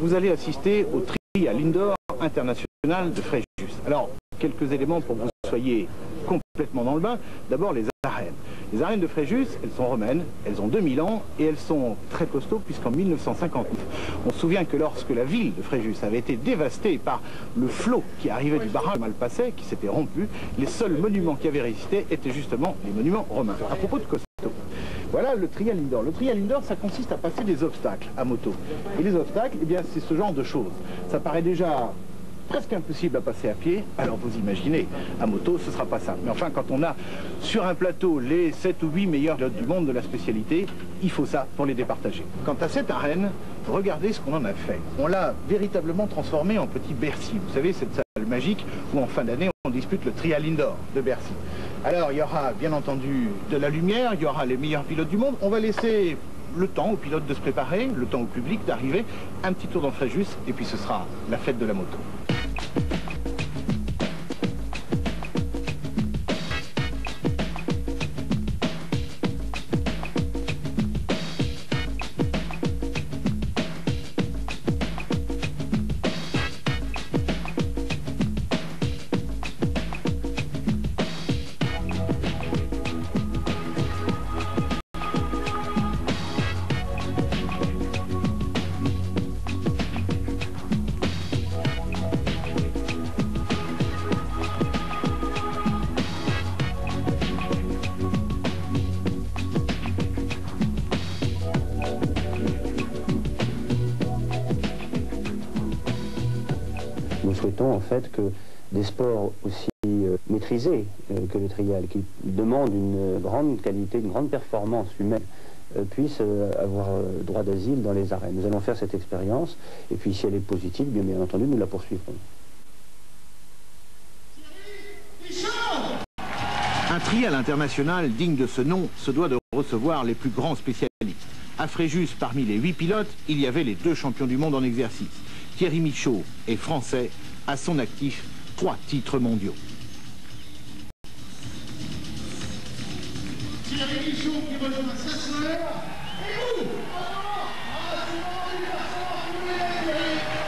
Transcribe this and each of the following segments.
vous allez assister au Trial Indoor International de Fréjus. Alors, quelques éléments pour que vous soyez complètement dans le bain. D'abord, les arènes. Les arènes de Fréjus, elles sont romaines, elles ont 2000 ans et elles sont très costauds puisqu'en 1959, on se souvient que lorsque la ville de Fréjus avait été dévastée par le flot qui arrivait du barrage de Malpasset, qui s'était rompu, les seuls monuments qui avaient résisté étaient justement les monuments romains. À propos de costauds, voilà le Trial Indoor. Le Trial Indoor, ça consiste à passer des obstacles à moto. Et les obstacles, eh bien, c'est ce genre de choses. Ça paraît déjà presque impossible à passer à pied, alors vous imaginez, à moto, ce sera pas ça. Mais enfin, quand on a sur un plateau les 7 ou 8 meilleurs pilotes du monde de la spécialité, il faut ça pour les départager. Quant à cette arène, regardez ce qu'on en a fait. On l'a véritablement transformée en petit Bercy. Vous savez, cette salle magique où en fin d'année, on dispute le Trial Indoor de Bercy. Alors, il y aura bien entendu de la lumière, il y aura les meilleurs pilotes du monde. On va laisser le temps aux pilotes de se préparer, le temps au public d'arriver, un petit tour dans Fréjus, et puis ce sera la fête de la moto. Nous souhaitons en fait que des sports aussi maîtrisés que le trial, qui demandent une grande qualité, une grande performance humaine, puissent avoir droit d'asile dans les arènes. Nous allons faire cette expérience, et puis si elle est positive, bien entendu, nous la poursuivrons. Un trial international digne de ce nom se doit de recevoir les plus grands spécialistes. À Fréjus, parmi les 8 pilotes, il y avait les 2 champions du monde en exercice. Thierry Michaud est français, à son actif 3 titres mondiaux. Thierry Michaud qui rejoint sa sœur. Et où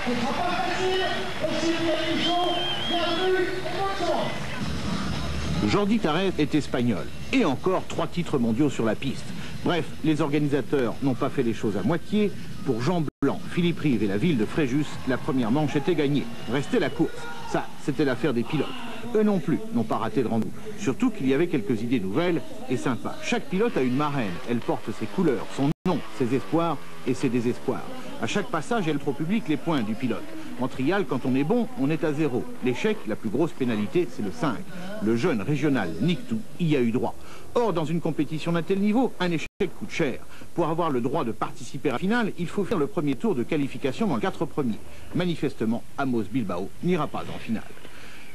ce ne sera pas facile. Aussi Thierry Michaud, bienvenue et bonne chance. Jordi Tarrés est espagnol, et encore 3 titres mondiaux sur la piste. Bref, les organisateurs n'ont pas fait les choses à moitié. Pour Jean Blanc, Philippe Rive et la ville de Fréjus, la première manche était gagnée. Restait la course. Ça, c'était l'affaire des pilotes. Eux non plus n'ont pas raté de rendez-vous. Surtout qu'il y avait quelques idées nouvelles et sympas. Chaque pilote a une marraine. Elle porte ses couleurs, son nom, ses espoirs et ses désespoirs. À chaque passage, elle montre au public les points du pilote. En trial, quand on est bon, on est à 0. L'échec, la plus grosse pénalité, c'est le 5. Le jeune régional Nictou y a eu droit. Or, dans une compétition d'un tel niveau, un échec coûte cher. Pour avoir le droit de participer à la finale, il faut faire le premier tour de qualification dans les 4 premiers. Manifestement, Amos Bilbao n'ira pas en finale.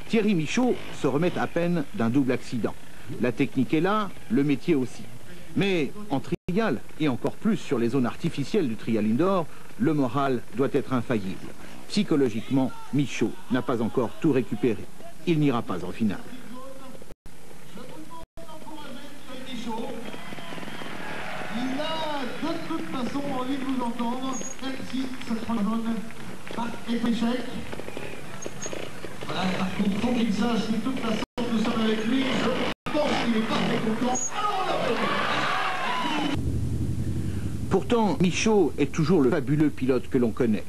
Thierry Michaud se remet à peine d'un double accident. La technique est là, le métier aussi. Mais en trial, et encore plus sur les zones artificielles du Trial Indoor, le moral doit être infaillible. Psychologiquement, Michaud n'a pas encore tout récupéré. Il n'ira pas en finale. Il a de toute façon envie de vous entendre, même si ce sera jaune par échec. Voilà, par contre, faut qu'il sache que de toute façon, nous sommes avec lui. Je pense qu'il n'est pas très content. Pourtant, Michaud est toujours le fabuleux pilote que l'on connaît.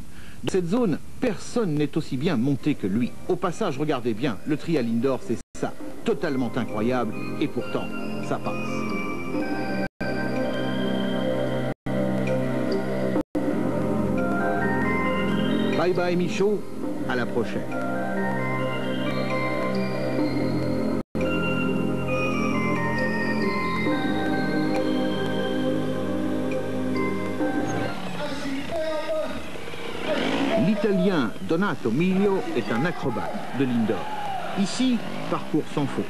Dans cette zone, personne n'est aussi bien monté que lui. Au passage, regardez bien, le Trial Indoor, c'est ça. Totalement incroyable, et pourtant, ça passe. Bye bye Michaud, à la prochaine. L'Italien Donato Miglio est un acrobate de l'indoor. Ici, parcours sans faute.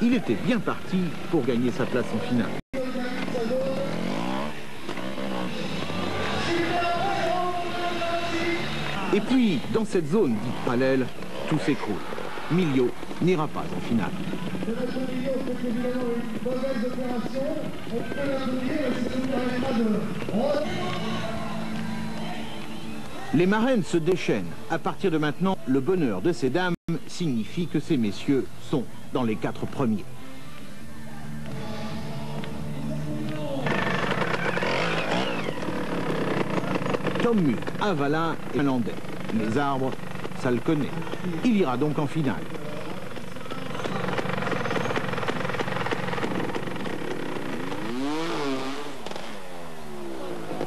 Il était bien parti pour gagner sa place en finale. Et puis, dans cette zone dite parallèle, tout s'écroule. Miglio n'ira pas en finale. Les marraines se déchaînent. À partir de maintenant, le bonheur de ces dames signifie que ces messieurs sont dans les 4 premiers. Tom Mull, Avala et Finlandais. Les arbres, ça le connaît. Il ira donc en finale.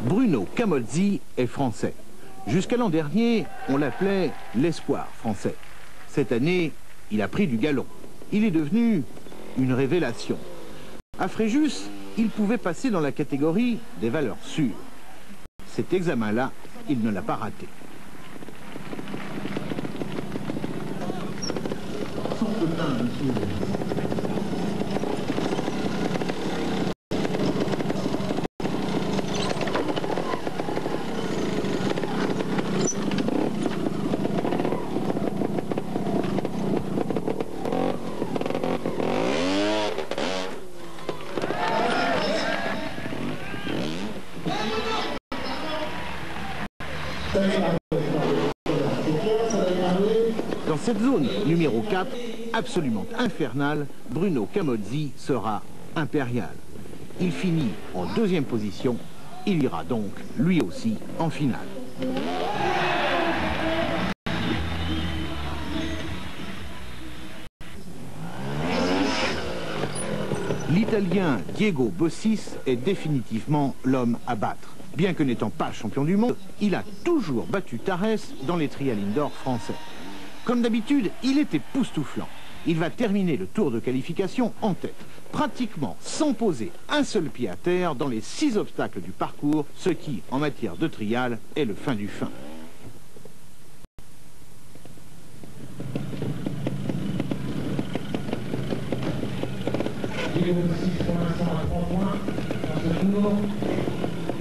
Bruno Camozzi est français. Jusqu'à l'an dernier, on l'appelait l'espoir français. Cette année, il a pris du galon. Il est devenu une révélation. À Fréjus, il pouvait passer dans la catégorie des valeurs sûres. Cet examen-là, il ne l'a pas raté. Dans cette zone numéro 4, absolument infernale, Bruno Camozzi sera impérial. Il finit en 2e position. Il ira donc, lui aussi, en finale. L'Italien Diego Bossis est définitivement l'homme à battre. Bien que n'étant pas champion du monde, il a toujours battu Tarès dans les trials indoor français. Comme d'habitude, il est époustouflant. Il va terminer le tour de qualification en tête, pratiquement sans poser un seul pied à terre dans les 6 obstacles du parcours, ce qui, en matière de trial, est le fin du fin.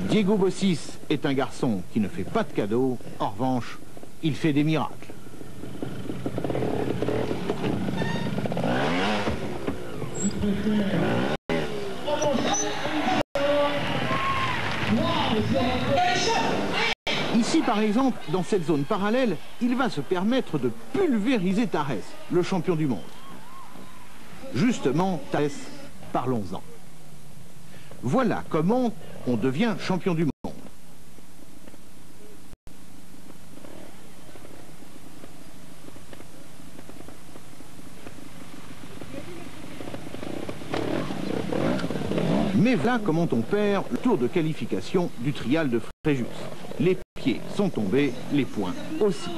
Diego Bossis est un garçon qui ne fait pas de cadeaux. En revanche, il fait des miracles. Ici, par exemple, dans cette zone parallèle, il va se permettre de pulvériser Tarès, le champion du monde. Justement, Tarès, parlons-en. Voilà comment on devient champion du monde. Mais voilà comment on perd le tour de qualification du trial de Fréjus. Les pieds sont tombés, les poings aussi.